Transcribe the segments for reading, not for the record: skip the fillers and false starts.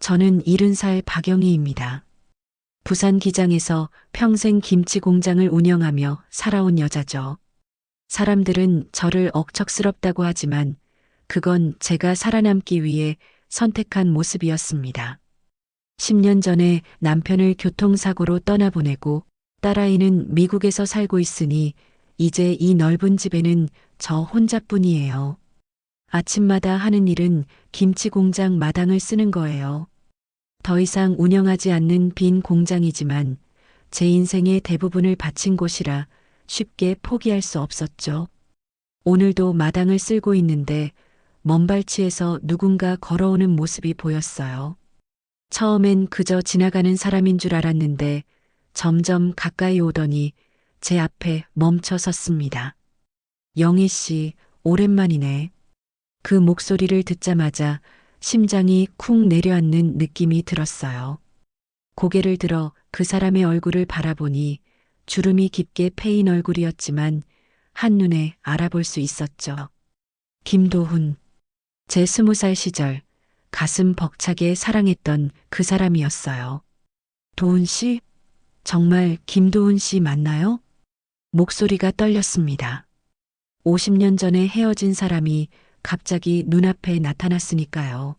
저는 70살 박영희입니다. 부산 기장에서 평생 김치 공장을 운영하며 살아온 여자죠. 사람들은 저를 억척스럽다고 하지만 그건 제가 살아남기 위해 선택한 모습이었습니다. 10년 전에 남편을 교통사고로 떠나보내고 딸아이는 미국에서 살고 있으니 이제 이 넓은 집에는 저 혼자뿐이에요. 아침마다 하는 일은 김치 공장 마당을 쓰는 거예요. 더 이상 운영하지 않는 빈 공장이지만 제 인생의 대부분을 바친 곳이라 쉽게 포기할 수 없었죠. 오늘도 마당을 쓸고 있는데 먼 발치에서 누군가 걸어오는 모습이 보였어요. 처음엔 그저 지나가는 사람인 줄 알았는데 점점 가까이 오더니 제 앞에 멈춰 섰습니다. 영희 씨, 오랜만이네. 그 목소리를 듣자마자 심장이 쿵 내려앉는 느낌이 들었어요. 고개를 들어 그 사람의 얼굴을 바라보니 주름이 깊게 패인 얼굴이었지만 한눈에 알아볼 수 있었죠. 김도훈. 제 20살 시절 가슴 벅차게 사랑했던 그 사람이었어요. 도훈 씨? 정말 김도훈 씨 맞나요? 목소리가 떨렸습니다. 50년 전에 헤어진 사람이 갑자기 눈앞에 나타났으니까요.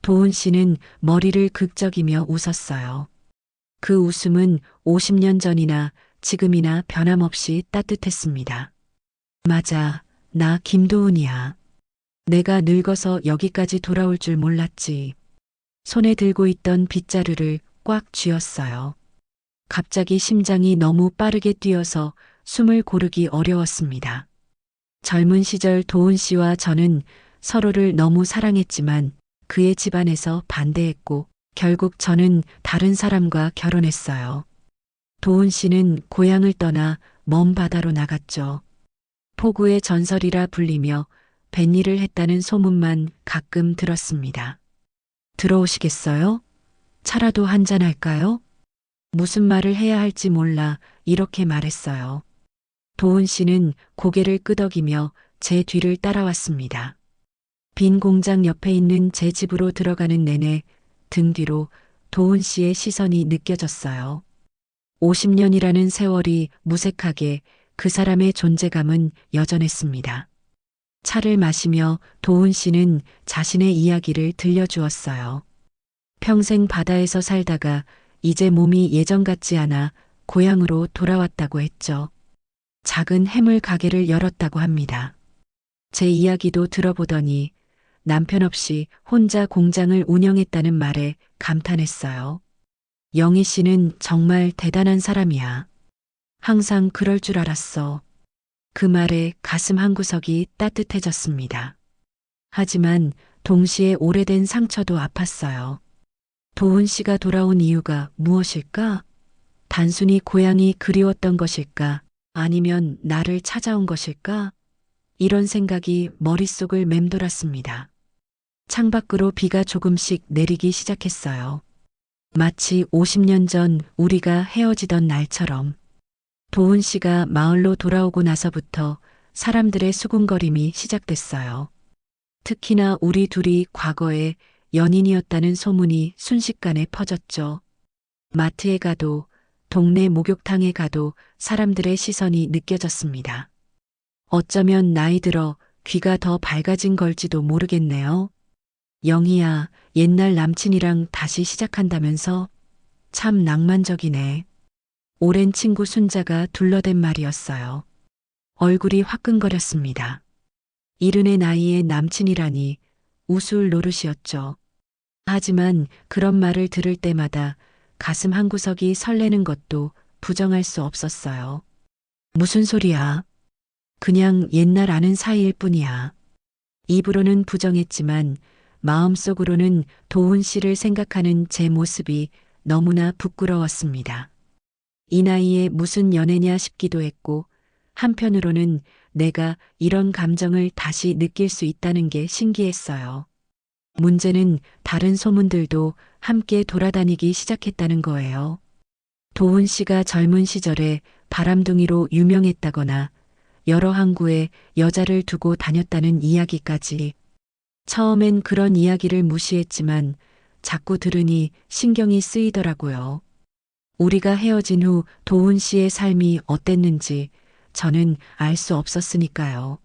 도훈 씨는 머리를 극적이며 웃었어요. 그 웃음은 50년 전이나 지금이나 변함없이 따뜻했습니다. 맞아, 나 김도훈이야. 내가 늙어서 여기까지 돌아올 줄 몰랐지. 손에 들고 있던 빗자루를 꽉 쥐었어요. 갑자기 심장이 너무 빠르게 뛰어서 숨을 고르기 어려웠습니다. 젊은 시절 도훈 씨와 저는 서로를 너무 사랑했지만 그의 집안에서 반대했고 결국 저는 다른 사람과 결혼했어요. 도훈 씨는 고향을 떠나 먼 바다로 나갔죠. 포구의 전설이라 불리며 뱃일을 했다는 소문만 가끔 들었습니다. 들어오시겠어요? 차라도 한잔 할까요? 무슨 말을 해야 할지 몰라 이렇게 말했어요. 도훈 씨는 고개를 끄덕이며 제 뒤를 따라왔습니다. 빈 공장 옆에 있는 제 집으로 들어가는 내내 등 뒤로 도훈 씨의 시선이 느껴졌어요. 50년이라는 세월이 무색하게 그 사람의 존재감은 여전했습니다. 차를 마시며 도훈 씨는 자신의 이야기를 들려주었어요. 평생 바다에서 살다가 이제 몸이 예전 같지 않아 고향으로 돌아왔다고 했죠. 작은 해물 가게를 열었다고 합니다. 제 이야기도 들어보더니 남편 없이 혼자 공장을 운영했다는 말에 감탄했어요. 영희 씨는 정말 대단한 사람이야. 항상 그럴 줄 알았어. 그 말에 가슴 한구석이 따뜻해졌습니다. 하지만 동시에 오래된 상처도 아팠어요. 도훈 씨가 돌아온 이유가 무엇일까? 단순히 고향이 그리웠던 것일까? 아니면 나를 찾아온 것일까? 이런 생각이 머릿속을 맴돌았습니다. 창밖으로 비가 조금씩 내리기 시작했어요. 마치 50년 전 우리가 헤어지던 날처럼. 도훈 씨가 마을로 돌아오고 나서부터 사람들의 수군거림이 시작됐어요. 특히나 우리 둘이 과거에 연인이었다는 소문이 순식간에 퍼졌죠. 마트에 가도 동네 목욕탕에 가도 사람들의 시선이 느껴졌습니다. 어쩌면 나이 들어 귀가 더 밝아진 걸지도 모르겠네요. 영희야, 옛날 남친이랑 다시 시작한다면서? 참 낭만적이네. 오랜 친구 순자가 둘러댄 말이었어요. 얼굴이 화끈거렸습니다. 70의 나이에 남친이라니 우스울 노릇이었죠. 하지만 그런 말을 들을 때마다 가슴 한구석이 설레는 것도 부정할 수 없었어요. 무슨 소리야? 그냥 옛날 아는 사이일 뿐이야. 입으로는 부정했지만 마음속으로는 도훈 씨를 생각하는 제 모습이 너무나 부끄러웠습니다. 이 나이에 무슨 연애냐 싶기도 했고 한편으로는 내가 이런 감정을 다시 느낄 수 있다는 게 신기했어요. 문제는 다른 소문들도 함께 돌아다니기 시작했다는 거예요. 도훈 씨가 젊은 시절에 바람둥이로 유명했다거나 여러 항구에 여자를 두고 다녔다는 이야기까지. 처음엔 그런 이야기를 무시했지만 자꾸 들으니 신경이 쓰이더라고요. 우리가 헤어진 후 도훈 씨의 삶이 어땠는지 저는 알 수 없었으니까요.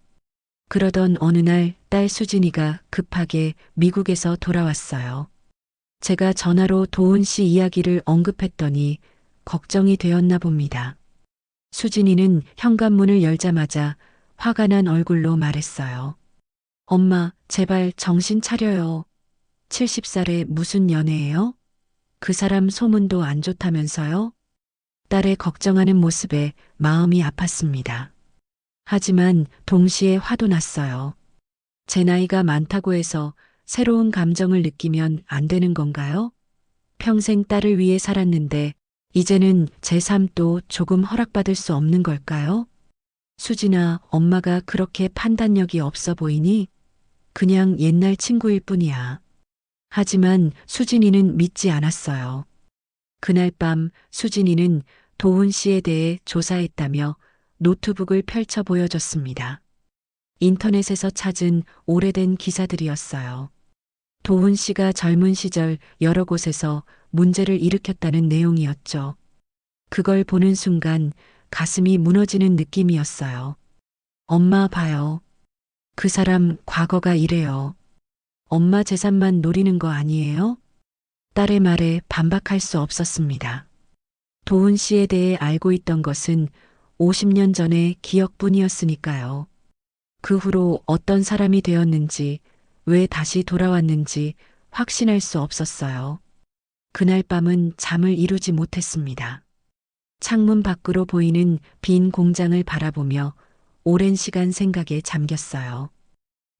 그러던 어느 날 딸 수진이가 급하게 미국에서 돌아왔어요. 제가 전화로 도훈 씨 이야기를 언급했더니 걱정이 되었나 봅니다. 수진이는 현관문을 열자마자 화가 난 얼굴로 말했어요. 엄마, 제발 정신 차려요. 70살에 무슨 연애예요? 그 사람 소문도 안 좋다면서요? 딸의 걱정하는 모습에 마음이 아팠습니다. 하지만 동시에 화도 났어요. 제 나이가 많다고 해서 새로운 감정을 느끼면 안 되는 건가요? 평생 딸을 위해 살았는데 이제는 제 삶도 조금 허락받을 수 없는 걸까요? 수진아, 엄마가 그렇게 판단력이 없어 보이니? 그냥 옛날 친구일 뿐이야. 하지만 수진이는 믿지 않았어요. 그날 밤 수진이는 도훈 씨에 대해 조사했다며 노트북을 펼쳐 보여줬습니다. 인터넷에서 찾은 오래된 기사들이었어요. 도훈 씨가 젊은 시절 여러 곳에서 문제를 일으켰다는 내용이었죠. 그걸 보는 순간 가슴이 무너지는 느낌이었어요. 엄마 봐요. 그 사람 과거가 이래요. 엄마 재산만 노리는 거 아니에요? 딸의 말에 반박할 수 없었습니다. 도훈 씨에 대해 알고 있던 것은 50년 전의 기억뿐이었으니까요. 그 후로 어떤 사람이 되었는지, 왜 다시 돌아왔는지 확신할 수 없었어요. 그날 밤은 잠을 이루지 못했습니다. 창문 밖으로 보이는 빈 공장을 바라보며 오랜 시간 생각에 잠겼어요.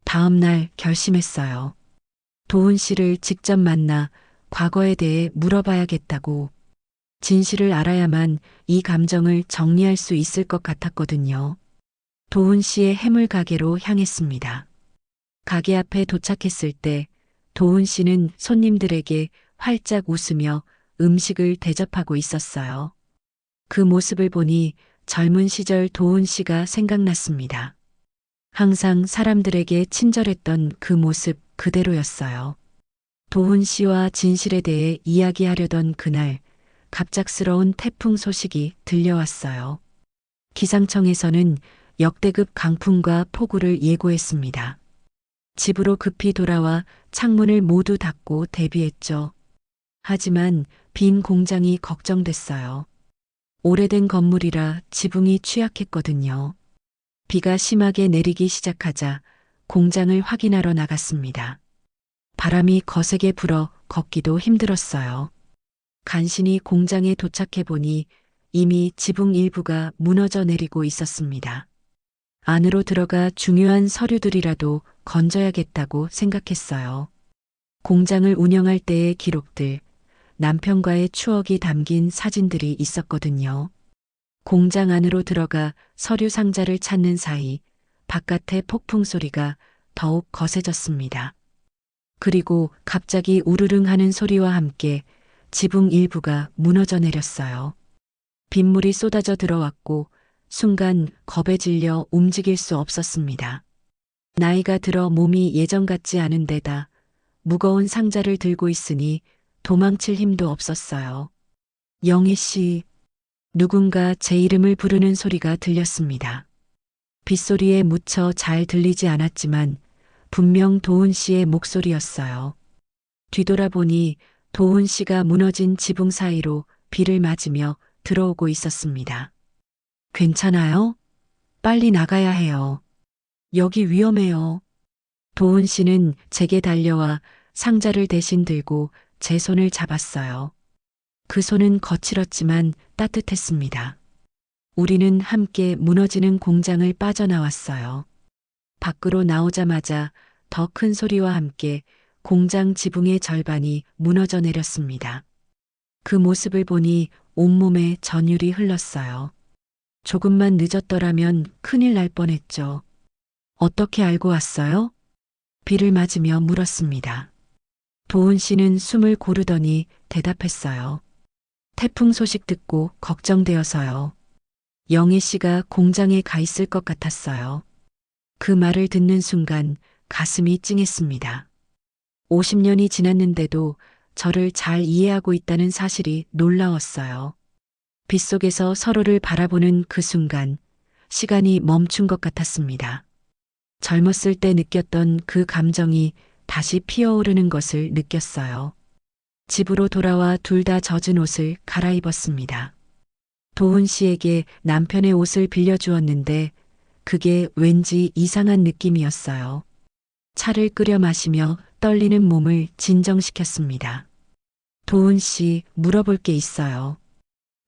다음 날 결심했어요. 도훈 씨를 직접 만나 과거에 대해 물어봐야겠다고. 진실을 알아야만 이 감정을 정리할 수 있을 것 같았거든요. 도훈 씨의 해물 가게로 향했습니다. 가게 앞에 도착했을 때 도훈 씨는 손님들에게 활짝 웃으며 음식을 대접하고 있었어요. 그 모습을 보니 젊은 시절 도훈 씨가 생각났습니다. 항상 사람들에게 친절했던 그 모습 그대로였어요. 도훈 씨와 진실에 대해 이야기하려던 그날 갑작스러운 태풍 소식이 들려왔어요. 기상청에서는 역대급 강풍과 폭우를 예고했습니다. 집으로 급히 돌아와 창문을 모두 닫고 대비했죠. 하지만 빈 공장이 걱정됐어요. 오래된 건물이라 지붕이 취약했거든요. 비가 심하게 내리기 시작하자 공장을 확인하러 나갔습니다. 바람이 거세게 불어 걷기도 힘들었어요. 간신히 공장에 도착해 보니 이미 지붕 일부가 무너져 내리고 있었습니다. 안으로 들어가 중요한 서류들이라도 건져야겠다고 생각했어요. 공장을 운영할 때의 기록들, 남편과의 추억이 담긴 사진들이 있었거든요. 공장 안으로 들어가 서류 상자를 찾는 사이 바깥의 폭풍 소리가 더욱 거세졌습니다. 그리고 갑자기 우르릉 하는 소리와 함께 지붕 일부가 무너져 내렸어요. 빗물이 쏟아져 들어왔고 순간 겁에 질려 움직일 수 없었습니다. 나이가 들어 몸이 예전 같지 않은 데다 무거운 상자를 들고 있으니 도망칠 힘도 없었어요. 영희 씨, 누군가 제 이름을 부르는 소리가 들렸습니다. 빗소리에 묻혀 잘 들리지 않았지만 분명 도훈 씨의 목소리였어요. 뒤돌아보니 도훈 씨가 무너진 지붕 사이로 비를 맞으며 들어오고 있었습니다. 괜찮아요? 빨리 나가야 해요. 여기 위험해요. 도훈 씨는 제게 달려와 상자를 대신 들고 제 손을 잡았어요. 그 손은 거칠었지만 따뜻했습니다. 우리는 함께 무너지는 공장을 빠져나왔어요. 밖으로 나오자마자 더 큰 소리와 함께 공장 지붕의 절반이 무너져 내렸습니다. 그 모습을 보니 온몸에 전율이 흘렀어요. 조금만 늦었더라면 큰일 날 뻔했죠. 어떻게 알고 왔어요? 비를 맞으며 물었습니다. 도훈 씨는 숨을 고르더니 대답했어요. 태풍 소식 듣고 걱정되어서요. 영희 씨가 공장에 가 있을 것 같았어요. 그 말을 듣는 순간 가슴이 찡했습니다. 50년이 지났는데도 저를 잘 이해하고 있다는 사실이 놀라웠어요. 빗속에서 서로를 바라보는 그 순간 시간이 멈춘 것 같았습니다. 젊었을 때 느꼈던 그 감정이 다시 피어오르는 것을 느꼈어요. 집으로 돌아와 둘 다 젖은 옷을 갈아입었습니다. 도훈 씨에게 남편의 옷을 빌려주었는데 그게 왠지 이상한 느낌이었어요. 차를 끓여 마시며 떨리는 몸을 진정시켰습니다. 도훈 씨, 물어볼 게 있어요.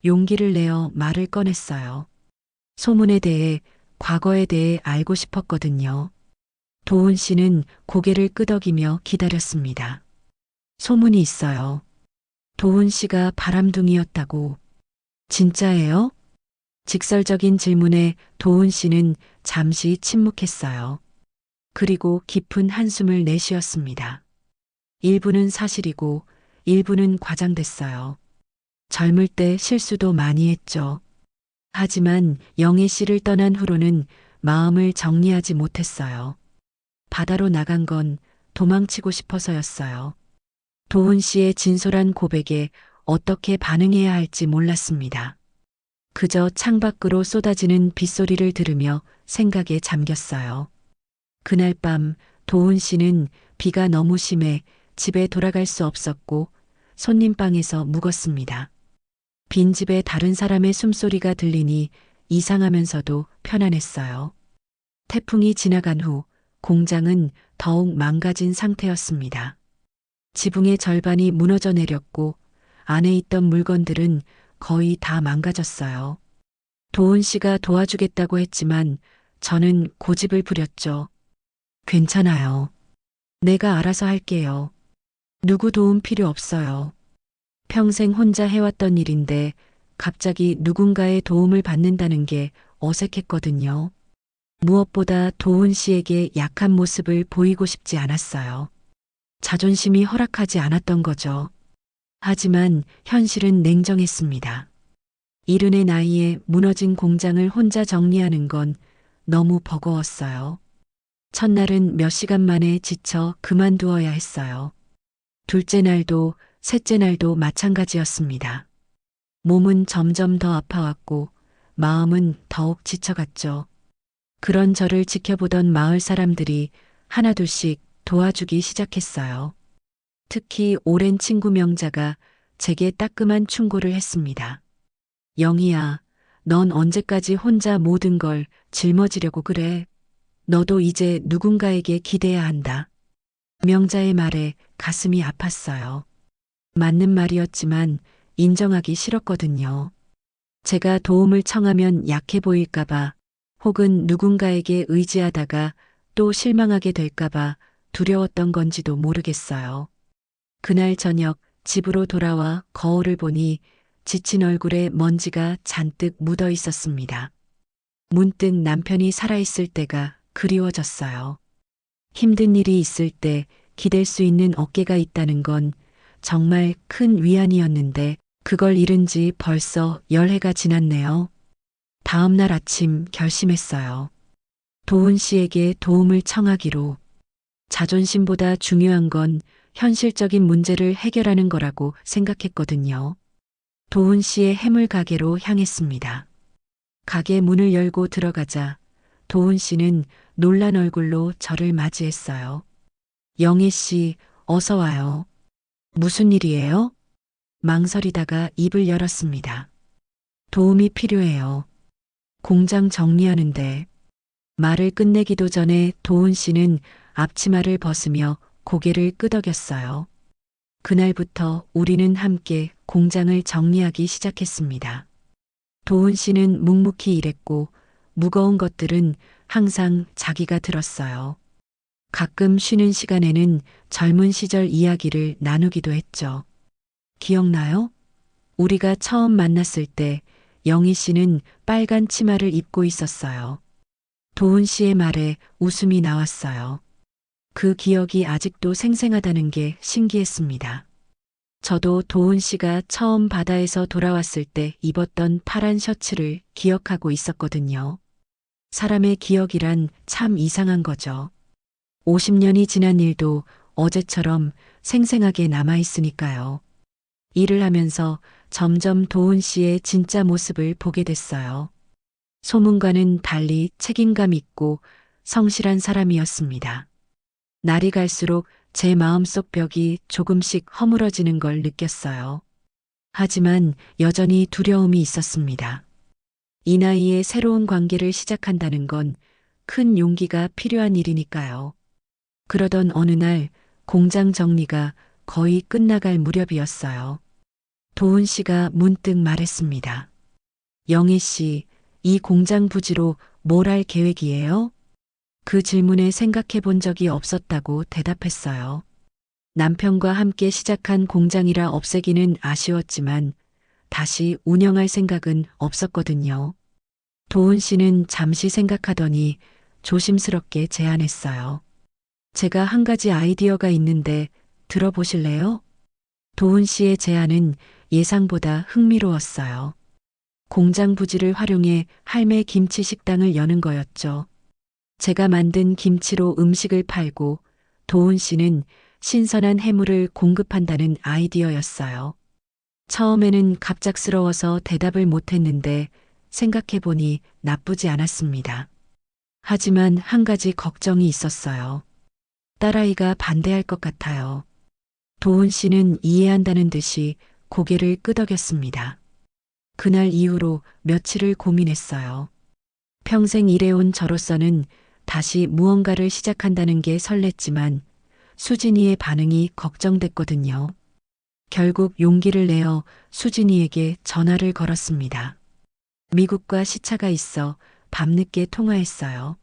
용기를 내어 말을 꺼냈어요. 소문에 대해, 과거에 대해 알고 싶었거든요. 도훈 씨는 고개를 끄덕이며 기다렸습니다. 소문이 있어요. 도훈 씨가 바람둥이였다고. 진짜예요? 직설적인 질문에 도훈 씨는 잠시 침묵했어요. 그리고 깊은 한숨을 내쉬었습니다. 일부는 사실이고 일부는 과장됐어요. 젊을 때 실수도 많이 했죠. 하지만 영애 씨를 떠난 후로는 마음을 정리하지 못했어요. 바다로 나간 건 도망치고 싶어서였어요. 도훈 씨의 진솔한 고백에 어떻게 반응해야 할지 몰랐습니다. 그저 창밖으로 쏟아지는 빗소리를 들으며 생각에 잠겼어요. 그날 밤 도훈 씨는 비가 너무 심해 집에 돌아갈 수 없었고 손님방에서 묵었습니다. 빈집에 다른 사람의 숨소리가 들리니 이상하면서도 편안했어요. 태풍이 지나간 후 공장은 더욱 망가진 상태였습니다. 지붕의 절반이 무너져 내렸고 안에 있던 물건들은 거의 다 망가졌어요. 도훈 씨가 도와주겠다고 했지만 저는 고집을 부렸죠. 괜찮아요. 내가 알아서 할게요. 누구 도움 필요 없어요. 평생 혼자 해왔던 일인데 갑자기 누군가의 도움을 받는다는 게 어색했거든요. 무엇보다 도훈 씨에게 약한 모습을 보이고 싶지 않았어요. 자존심이 허락하지 않았던 거죠. 하지만 현실은 냉정했습니다. 이른의 나이에 무너진 공장을 혼자 정리하는 건 너무 버거웠어요. 첫날은 몇 시간 만에 지쳐 그만두어야 했어요. 둘째 날도 셋째 날도 마찬가지였습니다. 몸은 점점 더 아파왔고 마음은 더욱 지쳐갔죠. 그런 저를 지켜보던 마을 사람들이 하나둘씩 도와주기 시작했어요. 특히 오랜 친구 명자가 제게 따끔한 충고를 했습니다. 영희야, 넌 언제까지 혼자 모든 걸 짊어지려고 그래? 너도 이제 누군가에게 기대야 한다. 명자의 말에 가슴이 아팠어요. 맞는 말이었지만 인정하기 싫었거든요. 제가 도움을 청하면 약해 보일까봐 혹은 누군가에게 의지하다가 또 실망하게 될까봐 두려웠던 건지도 모르겠어요. 그날 저녁 집으로 돌아와 거울을 보니 지친 얼굴에 먼지가 잔뜩 묻어 있었습니다. 문득 남편이 살아있을 때가 그리워졌어요. 힘든 일이 있을 때 기댈 수 있는 어깨가 있다는 건 정말 큰 위안이었는데 그걸 잃은 지 벌써 열해가 지났네요. 다음 날 아침 결심했어요. 도훈 씨에게 도움을 청하기로. 자존심보다 중요한 건 현실적인 문제를 해결하는 거라고 생각했거든요. 도훈 씨의 해물 가게로 향했습니다. 가게 문을 열고 들어가자 도훈 씨는 놀란 얼굴로 저를 맞이했어요. 영애 씨, 어서 와요. 무슨 일이에요? 망설이다가 입을 열었습니다. 도움이 필요해요. 공장 정리하는데. 말을 끝내기도 전에 도훈 씨는 앞치마를 벗으며 고개를 끄덕였어요. 그날부터 우리는 함께 공장을 정리하기 시작했습니다. 도훈 씨는 묵묵히 일했고 무거운 것들은 항상 자기가 들었어요. 가끔 쉬는 시간에는 젊은 시절 이야기를 나누기도 했죠. 기억나요? 우리가 처음 만났을 때 영희 씨는 빨간 치마를 입고 있었어요. 도훈 씨의 말에 웃음이 나왔어요. 그 기억이 아직도 생생하다는 게 신기했습니다. 저도 도훈 씨가 처음 바다에서 돌아왔을 때 입었던 파란 셔츠를 기억하고 있었거든요. 사람의 기억이란 참 이상한 거죠. 50년이 지난 일도 어제처럼 생생하게 남아있으니까요. 일을 하면서 점점 도훈 씨의 진짜 모습을 보게 됐어요. 소문과는 달리 책임감 있고 성실한 사람이었습니다. 날이 갈수록 제 마음속 벽이 조금씩 허물어지는 걸 느꼈어요. 하지만 여전히 두려움이 있었습니다. 이 나이에 새로운 관계를 시작한다는 건 큰 용기가 필요한 일이니까요. 그러던 어느 날 공장 정리가 거의 끝나갈 무렵이었어요. 도훈 씨가 문득 말했습니다. 영희 씨, 이 공장 부지로 뭘 할 계획이에요? 그 질문에 생각해 본 적이 없었다고 대답했어요. 남편과 함께 시작한 공장이라 없애기는 아쉬웠지만 다시 운영할 생각은 없었거든요. 도훈 씨는 잠시 생각하더니 조심스럽게 제안했어요. 제가 한 가지 아이디어가 있는데 들어보실래요? 도훈 씨의 제안은 예상보다 흥미로웠어요. 공장 부지를 활용해 할매 김치 식당을 여는 거였죠. 제가 만든 김치로 음식을 팔고 도훈 씨는 신선한 해물을 공급한다는 아이디어였어요. 처음에는 갑작스러워서 대답을 못했는데 생각해보니 나쁘지 않았습니다. 하지만 한 가지 걱정이 있었어요. 딸아이가 반대할 것 같아요. 도훈 씨는 이해한다는 듯이 고개를 끄덕였습니다. 그날 이후로 며칠을 고민했어요. 평생 일해온 저로서는 다시 무언가를 시작한다는 게 설렜지만 수진이의 반응이 걱정됐거든요. 결국 용기를 내어 수진이에게 전화를 걸었습니다. 미국과 시차가 있어 밤늦게 통화했어요.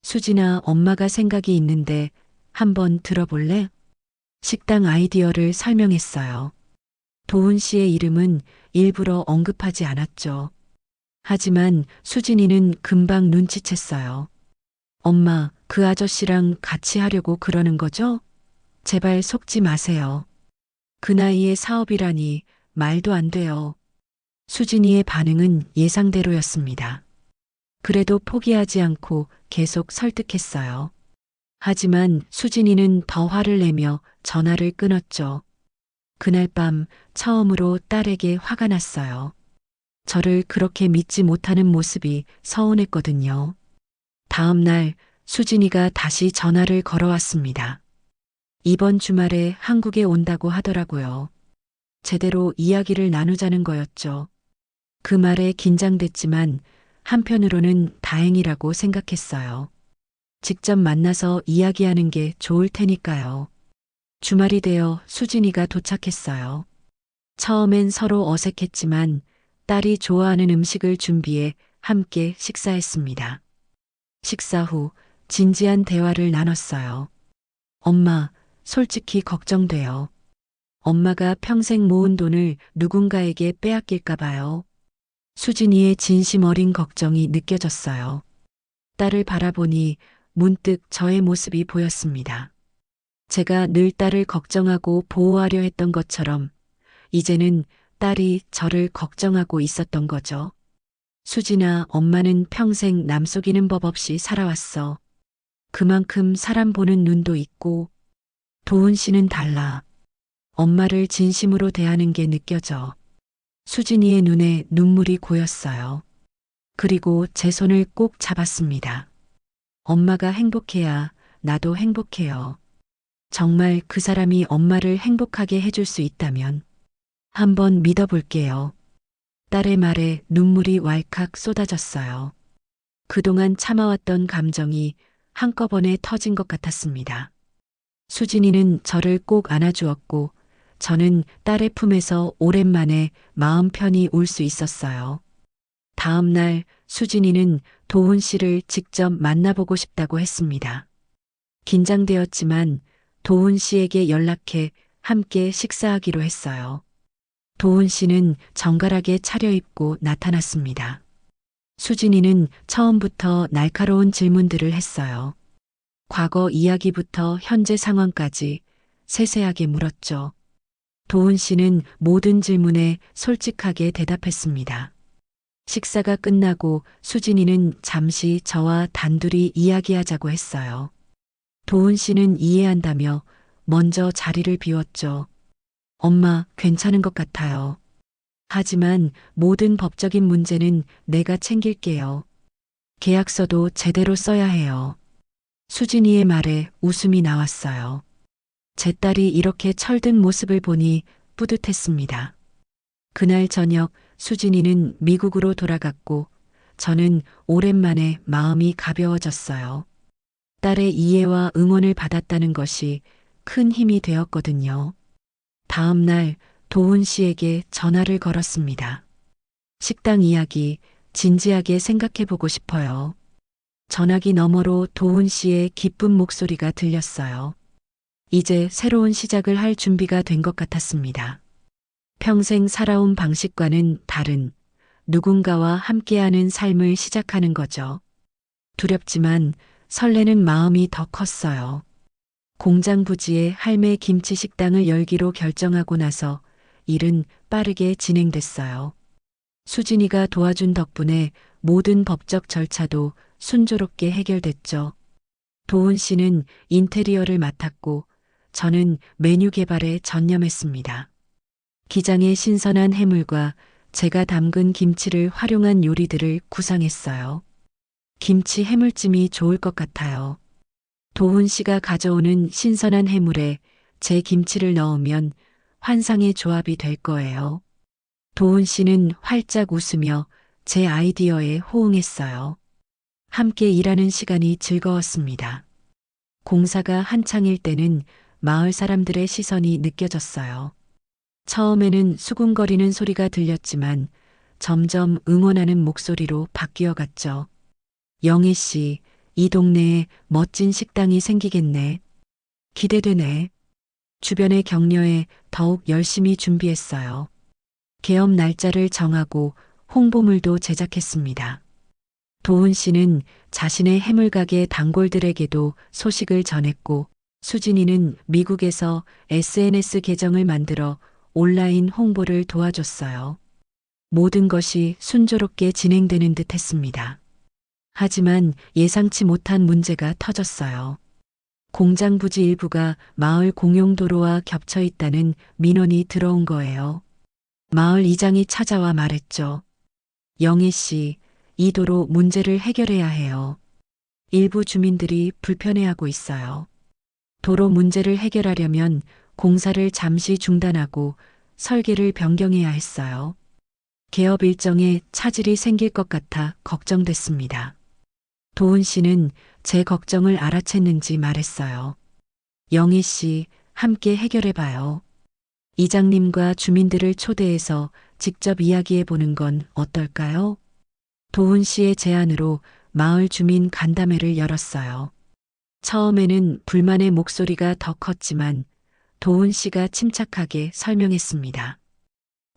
수진아, 엄마가 생각이 있는데 한번 들어볼래? 식당 아이디어를 설명했어요. 도훈 씨의 이름은 일부러 언급하지 않았죠. 하지만 수진이는 금방 눈치챘어요. 엄마, 그 아저씨랑 같이 하려고 그러는 거죠? 제발 속지 마세요. 그 나이에 사업이라니 말도 안 돼요. 수진이의 반응은 예상대로였습니다. 그래도 포기하지 않고 계속 설득했어요. 하지만 수진이는 더 화를 내며 전화를 끊었죠. 그날 밤 처음으로 딸에게 화가 났어요. 저를 그렇게 믿지 못하는 모습이 서운했거든요. 다음 날 수진이가 다시 전화를 걸어왔습니다. 이번 주말에 한국에 온다고 하더라고요. 제대로 이야기를 나누자는 거였죠. 그 말에 긴장됐지만 한편으로는 다행이라고 생각했어요. 직접 만나서 이야기하는 게 좋을 테니까요. 주말이 되어 수진이가 도착했어요. 처음엔 서로 어색했지만 딸이 좋아하는 음식을 준비해 함께 식사했습니다. 식사 후 진지한 대화를 나눴어요. 엄마, 솔직히 걱정돼요. 엄마가 평생 모은 돈을 누군가에게 빼앗길까 봐요. 수진이의 진심 어린 걱정이 느껴졌어요. 딸을 바라보니 문득 저의 모습이 보였습니다. 제가 늘 딸을 걱정하고 보호하려 했던 것처럼 이제는 딸이 저를 걱정하고 있었던 거죠. 수진아, 엄마는 평생 남 속이는 법 없이 살아왔어. 그만큼 사람 보는 눈도 있고 도훈 씨는 달라. 엄마를 진심으로 대하는 게 느껴져. 수진이의 눈에 눈물이 고였어요. 그리고 제 손을 꼭 잡았습니다. 엄마가 행복해야 나도 행복해요. 정말 그 사람이 엄마를 행복하게 해줄 수 있다면 한번 믿어볼게요. 딸의 말에 눈물이 왈칵 쏟아졌어요. 그동안 참아왔던 감정이 한꺼번에 터진 것 같았습니다. 수진이는 저를 꼭 안아주었고 저는 딸의 품에서 오랜만에 마음 편히 울 수 있었어요. 다음 날 수진이는 도훈 씨를 직접 만나보고 싶다고 했습니다. 긴장되었지만 도훈 씨에게 연락해 함께 식사하기로 했어요. 도훈 씨는 정갈하게 차려입고 나타났습니다. 수진이는 처음부터 날카로운 질문들을 했어요. 과거 이야기부터 현재 상황까지 세세하게 물었죠. 도훈 씨는 모든 질문에 솔직하게 대답했습니다. 식사가 끝나고 수진이는 잠시 저와 단둘이 이야기하자고 했어요. 도훈 씨는 이해한다며 먼저 자리를 비웠죠. 엄마, 괜찮은 것 같아요. 하지만 모든 법적인 문제는 내가 챙길게요. 계약서도 제대로 써야 해요. 수진이의 말에 웃음이 나왔어요. 제 딸이 이렇게 철든 모습을 보니 뿌듯했습니다. 그날 저녁 수진이는 미국으로 돌아갔고 저는 오랜만에 마음이 가벼워졌어요. 딸의 이해와 응원을 받았다는 것이 큰 힘이 되었거든요. 다음 날 도훈 씨에게 전화를 걸었습니다. 식당 이야기 진지하게 생각해 보고 싶어요. 전화기 너머로 도훈 씨의 기쁜 목소리가 들렸어요. 이제 새로운 시작을 할 준비가 된 것 같았습니다. 평생 살아온 방식과는 다른 누군가와 함께하는 삶을 시작하는 거죠. 두렵지만 설레는 마음이 더 컸어요. 공장 부지에 할매 김치 식당을 열기로 결정하고 나서 일은 빠르게 진행됐어요. 수진이가 도와준 덕분에 모든 법적 절차도 순조롭게 해결됐죠. 도훈 씨는 인테리어를 맡았고 저는 메뉴 개발에 전념했습니다. 기장의 신선한 해물과 제가 담근 김치를 활용한 요리들을 구상했어요. 김치 해물찜이 좋을 것 같아요. 도훈 씨가 가져오는 신선한 해물에 제 김치를 넣으면 환상의 조합이 될 거예요. 도훈 씨는 활짝 웃으며 제 아이디어에 호응했어요. 함께 일하는 시간이 즐거웠습니다. 공사가 한창일 때는 마을 사람들의 시선이 느껴졌어요. 처음에는 수군거리는 소리가 들렸지만 점점 응원하는 목소리로 바뀌어 갔죠. 영희 씨, 이 동네에 멋진 식당이 생기겠네. 기대되네. 주변의 격려에 더욱 열심히 준비했어요. 개업 날짜를 정하고 홍보물도 제작했습니다. 도훈 씨는 자신의 해물가게 단골들에게도 소식을 전했고 수진이는 미국에서 SNS 계정을 만들어 온라인 홍보를 도와줬어요. 모든 것이 순조롭게 진행되는 듯 했습니다. 하지만 예상치 못한 문제가 터졌어요. 공장 부지 일부가 마을 공용도로와 겹쳐 있다는 민원이 들어온 거예요. 마을 이장이 찾아와 말했죠. 영희 씨, 이 도로 문제를 해결해야 해요. 일부 주민들이 불편해하고 있어요. 도로 문제를 해결하려면 공사를 잠시 중단하고 설계를 변경해야 했어요. 개업 일정에 차질이 생길 것 같아 걱정됐습니다. 도훈 씨는 제 걱정을 알아챘는지 말했어요. 영희 씨, 함께 해결해봐요. 이장님과 주민들을 초대해서 직접 이야기해 보는 건 어떨까요? 도훈 씨의 제안으로 마을 주민 간담회를 열었어요. 처음에는 불만의 목소리가 더 컸지만 도훈 씨가 침착하게 설명했습니다.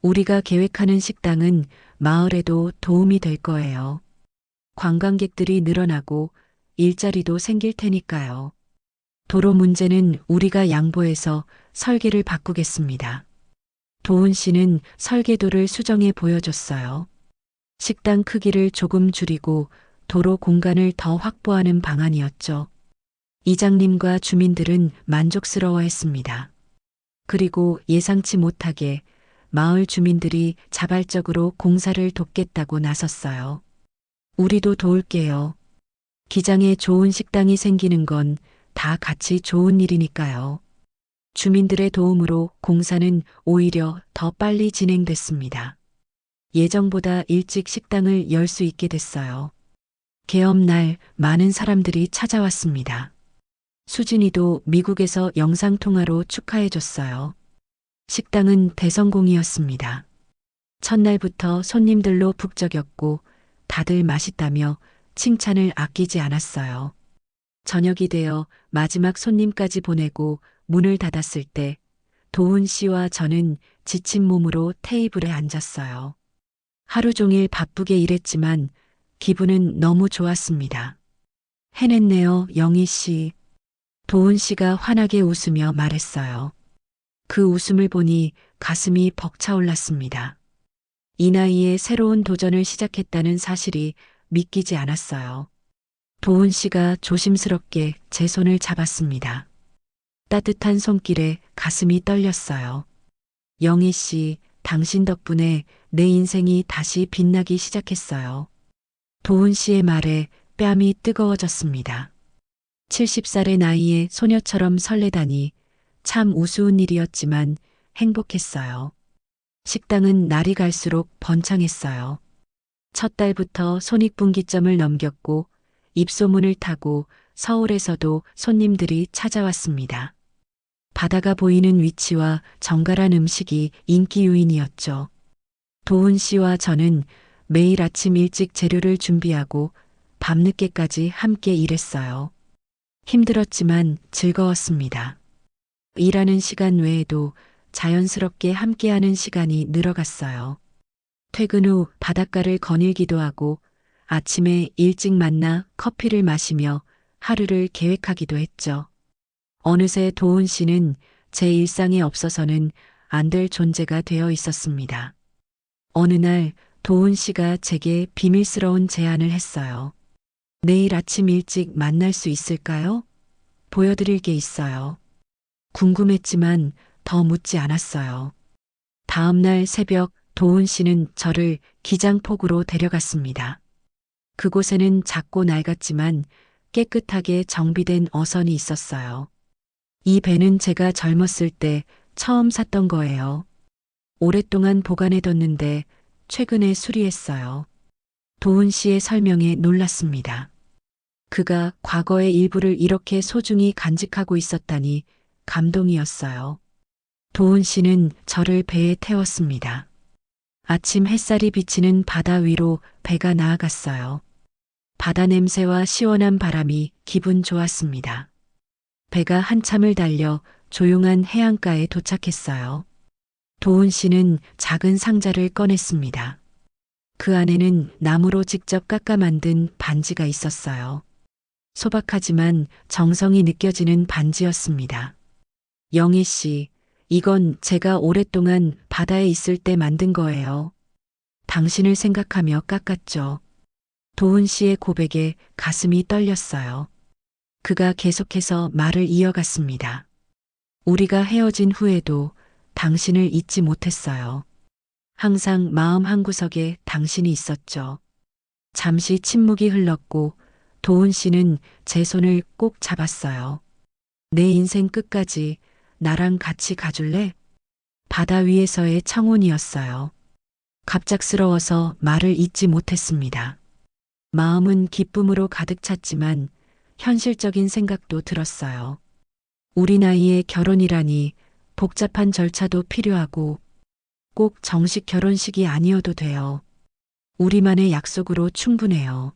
우리가 계획하는 식당은 마을에도 도움이 될 거예요. 관광객들이 늘어나고 일자리도 생길 테니까요. 도로 문제는 우리가 양보해서 설계를 바꾸겠습니다. 도훈 씨는 설계도를 수정해 보여줬어요. 식당 크기를 조금 줄이고 도로 공간을 더 확보하는 방안이었죠. 이장님과 주민들은 만족스러워했습니다. 그리고 예상치 못하게 마을 주민들이 자발적으로 공사를 돕겠다고 나섰어요. 우리도 도울게요. 기장에 좋은 식당이 생기는 건 다 같이 좋은 일이니까요. 주민들의 도움으로 공사는 오히려 더 빨리 진행됐습니다. 예정보다 일찍 식당을 열 수 있게 됐어요. 개업 날 많은 사람들이 찾아왔습니다. 수진이도 미국에서 영상통화로 축하해줬어요. 식당은 대성공이었습니다. 첫날부터 손님들로 북적였고 다들 맛있다며 칭찬을 아끼지 않았어요. 저녁이 되어 마지막 손님까지 보내고 문을 닫았을 때 도훈 씨와 저는 지친 몸으로 테이블에 앉았어요. 하루 종일 바쁘게 일했지만 기분은 너무 좋았습니다. 해냈네요, 영희 씨. 도훈 씨가 환하게 웃으며 말했어요. 그 웃음을 보니 가슴이 벅차올랐습니다. 이 나이에 새로운 도전을 시작했다는 사실이 믿기지 않았어요. 도훈 씨가 조심스럽게 제 손을 잡았습니다. 따뜻한 손길에 가슴이 떨렸어요. 영희 씨, 당신 덕분에 내 인생이 다시 빛나기 시작했어요. 도훈 씨의 말에 뺨이 뜨거워졌습니다. 70살의 나이에 소녀처럼 설레다니 참 우스운 일이었지만 행복했어요. 식당은 날이 갈수록 번창했어요. 첫 달부터 손익분기점을 넘겼고 입소문을 타고 서울에서도 손님들이 찾아왔습니다. 바다가 보이는 위치와 정갈한 음식이 인기 요인이었죠. 도훈 씨와 저는 매일 아침 일찍 재료를 준비하고 밤늦게까지 함께 일했어요. 힘들었지만 즐거웠습니다. 일하는 시간 외에도 자연스럽게 함께하는 시간이 늘어갔어요. 퇴근 후 바닷가를 거닐기도 하고 아침에 일찍 만나 커피를 마시며 하루를 계획하기도 했죠. 어느새 도훈 씨는 제 일상에 없어서는 안 될 존재가 되어 있었습니다. 어느 날 도훈 씨가 제게 비밀스러운 제안을 했어요. 내일 아침 일찍 만날 수 있을까요? 보여드릴 게 있어요. 궁금했지만 더 묻지 않았어요. 다음 날 새벽 도훈 씨는 저를 기장폭으로 데려갔습니다. 그곳에는 작고 낡았지만 깨끗하게 정비된 어선이 있었어요. 이 배는 제가 젊었을 때 처음 샀던 거예요. 오랫동안 보관해뒀는데 최근에 수리했어요. 도훈 씨의 설명에 놀랐습니다. 그가 과거의 일부를 이렇게 소중히 간직하고 있었다니 감동이었어요. 도훈 씨는 저를 배에 태웠습니다. 아침 햇살이 비치는 바다 위로 배가 나아갔어요. 바다 냄새와 시원한 바람이 기분 좋았습니다. 배가 한참을 달려 조용한 해안가에 도착했어요. 도훈 씨는 작은 상자를 꺼냈습니다. 그 안에는 나무로 직접 깎아 만든 반지가 있었어요. 소박하지만 정성이 느껴지는 반지였습니다. 영희 씨, 이건 제가 오랫동안 바다에 있을 때 만든 거예요. 당신을 생각하며 깎았죠. 도훈 씨의 고백에 가슴이 떨렸어요. 그가 계속해서 말을 이어갔습니다. 우리가 헤어진 후에도 당신을 잊지 못했어요. 항상 마음 한구석에 당신이 있었죠. 잠시 침묵이 흘렀고 도훈 씨는 제 손을 꼭 잡았어요. 내 인생 끝까지 나랑 같이 가줄래? 바다 위에서의 청혼이었어요. 갑작스러워서 말을 잇지 못했습니다. 마음은 기쁨으로 가득 찼지만 현실적인 생각도 들었어요. 우리 나이에 결혼이라니 복잡한 절차도 필요하고 꼭 정식 결혼식이 아니어도 돼요. 우리만의 약속으로 충분해요.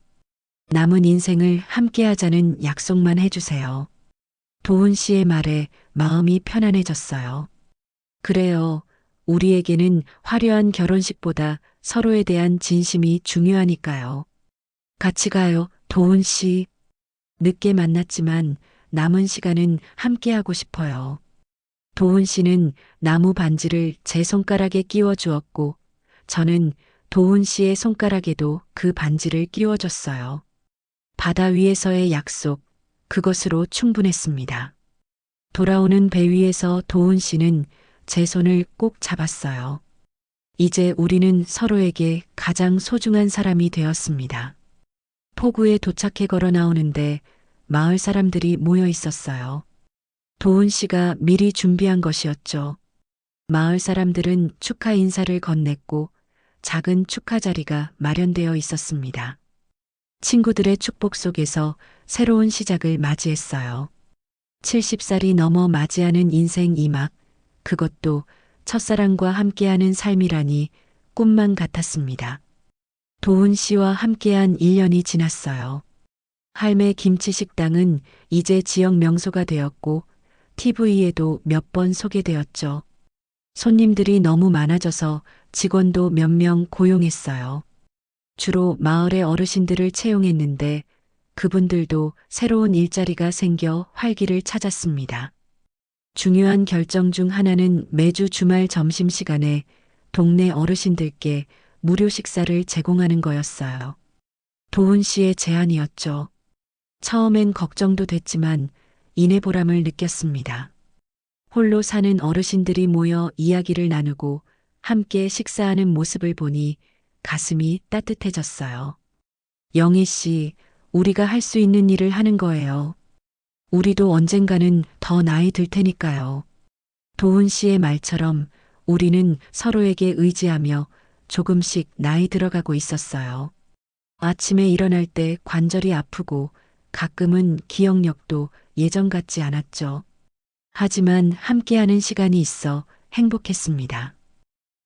남은 인생을 함께하자는 약속만 해주세요. 도훈 씨의 말에 마음이 편안해졌어요. 그래요. 우리에게는 화려한 결혼식보다 서로에 대한 진심이 중요하니까요. 같이 가요, 도훈 씨. 늦게 만났지만 남은 시간은 함께하고 싶어요. 도훈 씨는 나무 반지를 제 손가락에 끼워 주었고 저는 도훈 씨의 손가락에도 그 반지를 끼워줬어요. 바다 위에서의 약속, 그것으로 충분했습니다. 돌아오는 배 위에서 도훈 씨는 제 손을 꼭 잡았어요. 이제 우리는 서로에게 가장 소중한 사람이 되었습니다. 포구에 도착해 걸어 나오는데 마을 사람들이 모여 있었어요. 도훈 씨가 미리 준비한 것이었죠. 마을 사람들은 축하 인사를 건넸고 작은 축하 자리가 마련되어 있었습니다. 친구들의 축복 속에서 새로운 시작을 맞이했어요. 70살이 넘어 맞이하는 인생 2막, 그것도 첫사랑과 함께하는 삶이라니 꿈만 같았습니다. 도훈 씨와 함께한 1년이 지났어요. 할매 김치 식당은 이제 지역 명소가 되었고 TV에도 몇 번 소개되었죠. 손님들이 너무 많아져서 직원도 몇 명 고용했어요. 주로 마을의 어르신들을 채용했는데 그분들도 새로운 일자리가 생겨 활기를 찾았습니다. 중요한 결정 중 하나는 매주 주말 점심시간에 동네 어르신들께 무료 식사를 제공하는 거였어요. 도훈 씨의 제안이었죠. 처음엔 걱정도 됐지만 인내 보람을 느꼈습니다. 홀로 사는 어르신들이 모여 이야기를 나누고 함께 식사하는 모습을 보니 가슴이 따뜻해졌어요. 영희 씨, 우리가 할 수 있는 일을 하는 거예요. 우리도 언젠가는 더 나이 들 테니까요. 도훈 씨의 말처럼 우리는 서로에게 의지하며 조금씩 나이 들어가고 있었어요. 아침에 일어날 때 관절이 아프고 가끔은 기억력도 예전 같지 않았죠. 하지만 함께하는 시간이 있어 행복했습니다.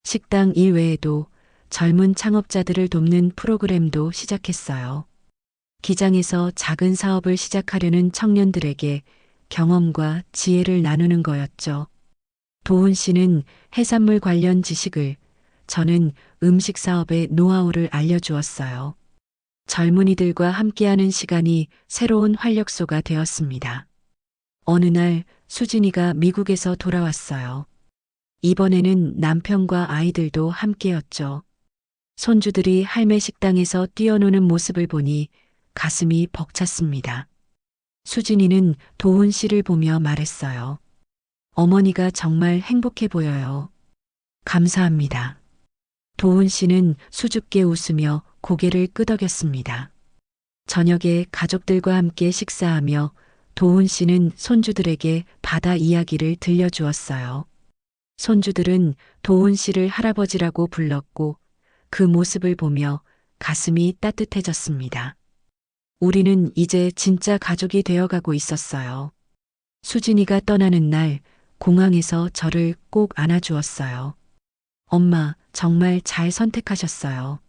식당 일 외에도 젊은 창업자들을 돕는 프로그램도 시작했어요. 기장에서 작은 사업을 시작하려는 청년들에게 경험과 지혜를 나누는 거였죠. 도훈 씨는 해산물 관련 지식을, 저는 음식 사업의 노하우를 알려주었어요. 젊은이들과 함께하는 시간이 새로운 활력소가 되었습니다. 어느 날 수진이가 미국에서 돌아왔어요. 이번에는 남편과 아이들도 함께였죠. 손주들이 할매 식당에서 뛰어노는 모습을 보니 가슴이 벅찼습니다. 수진이는 도훈 씨를 보며 말했어요. 어머니가 정말 행복해 보여요. 감사합니다. 도훈 씨는 수줍게 웃으며 고개를 끄덕였습니다. 저녁에 가족들과 함께 식사하며 도훈 씨는 손주들에게 바다 이야기를 들려주었어요. 손주들은 도훈 씨를 할아버지라고 불렀고 그 모습을 보며 가슴이 따뜻해졌습니다. 우리는 이제 진짜 가족이 되어가고 있었어요. 수진이가 떠나는 날 공항에서 저를 꼭 안아주었어요. 엄마, 정말 잘 선택하셨어요.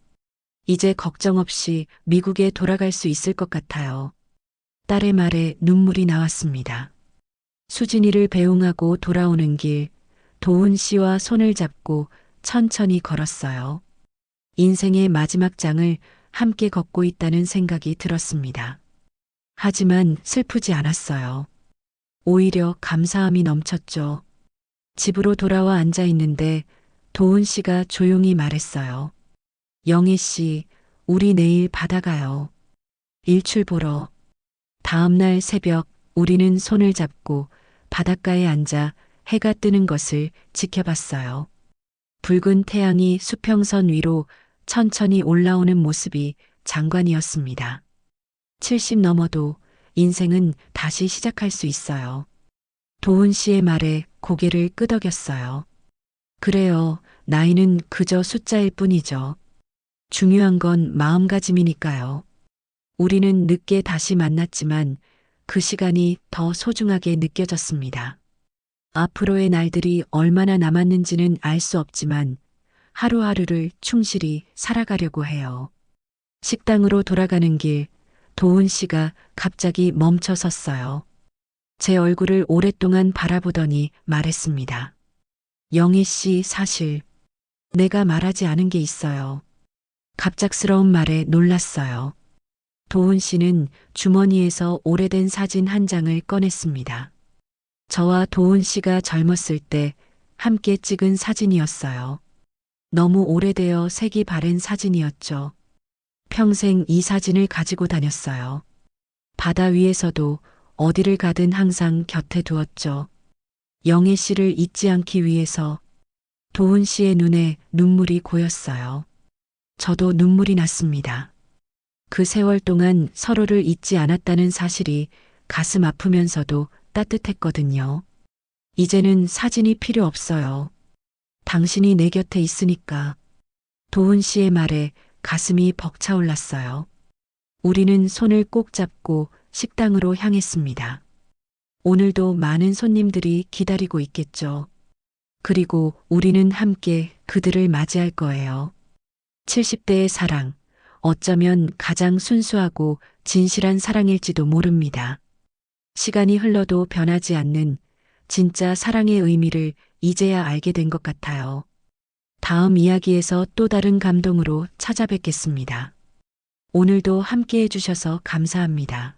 이제 걱정 없이 미국에 돌아갈 수 있을 것 같아요. 딸의 말에 눈물이 나왔습니다. 수진이를 배웅하고 돌아오는 길, 도훈 씨와 손을 잡고 천천히 걸었어요. 인생의 마지막 장을 함께 걷고 있다는 생각이 들었습니다. 하지만 슬프지 않았어요. 오히려 감사함이 넘쳤죠. 집으로 돌아와 앉아 있는데 도훈 씨가 조용히 말했어요. 영희 씨, 우리 내일 바다 가요. 일출 보러. 다음 날 새벽 우리는 손을 잡고 바닷가에 앉아 해가 뜨는 것을 지켜봤어요. 붉은 태양이 수평선 위로 천천히 올라오는 모습이 장관이었습니다. 70 넘어도 인생은 다시 시작할 수 있어요. 도훈 씨의 말에 고개를 끄덕였어요. 그래요, 나이는 그저 숫자일 뿐이죠. 중요한 건 마음가짐이니까요. 우리는 늦게 다시 만났지만 그 시간이 더 소중하게 느껴졌습니다. 앞으로의 날들이 얼마나 남았는지는 알 수 없지만 하루하루를 충실히 살아가려고 해요. 식당으로 돌아가는 길, 도훈 씨가 갑자기 멈춰 섰어요. 제 얼굴을 오랫동안 바라보더니 말했습니다. 영희 씨, 사실 내가 말하지 않은 게 있어요. 갑작스러운 말에 놀랐어요. 도훈 씨는 주머니에서 오래된 사진 한 장을 꺼냈습니다. 저와 도훈 씨가 젊었을 때 함께 찍은 사진이었어요. 너무 오래되어 색이 바랜 사진이었죠. 평생 이 사진을 가지고 다녔어요. 바다 위에서도 어디를 가든 항상 곁에 두었죠. 영애 씨를 잊지 않기 위해서. 도훈 씨의 눈에 눈물이 고였어요. 저도 눈물이 났습니다. 그 세월 동안 서로를 잊지 않았다는 사실이 가슴 아프면서도 따뜻했거든요. 이제는 사진이 필요 없어요. 당신이 내 곁에 있으니까. 도훈 씨의 말에 가슴이 벅차올랐어요. 우리는 손을 꼭 잡고 식당으로 향했습니다. 오늘도 많은 손님들이 기다리고 있겠죠. 그리고 우리는 함께 그들을 맞이할 거예요. 70대의 사랑, 어쩌면 가장 순수하고 진실한 사랑일지도 모릅니다. 시간이 흘러도 변하지 않는 진짜 사랑의 의미를 이제야 알게 된 것 같아요. 다음 이야기에서 또 다른 감동으로 찾아뵙겠습니다. 오늘도 함께 해주셔서 감사합니다.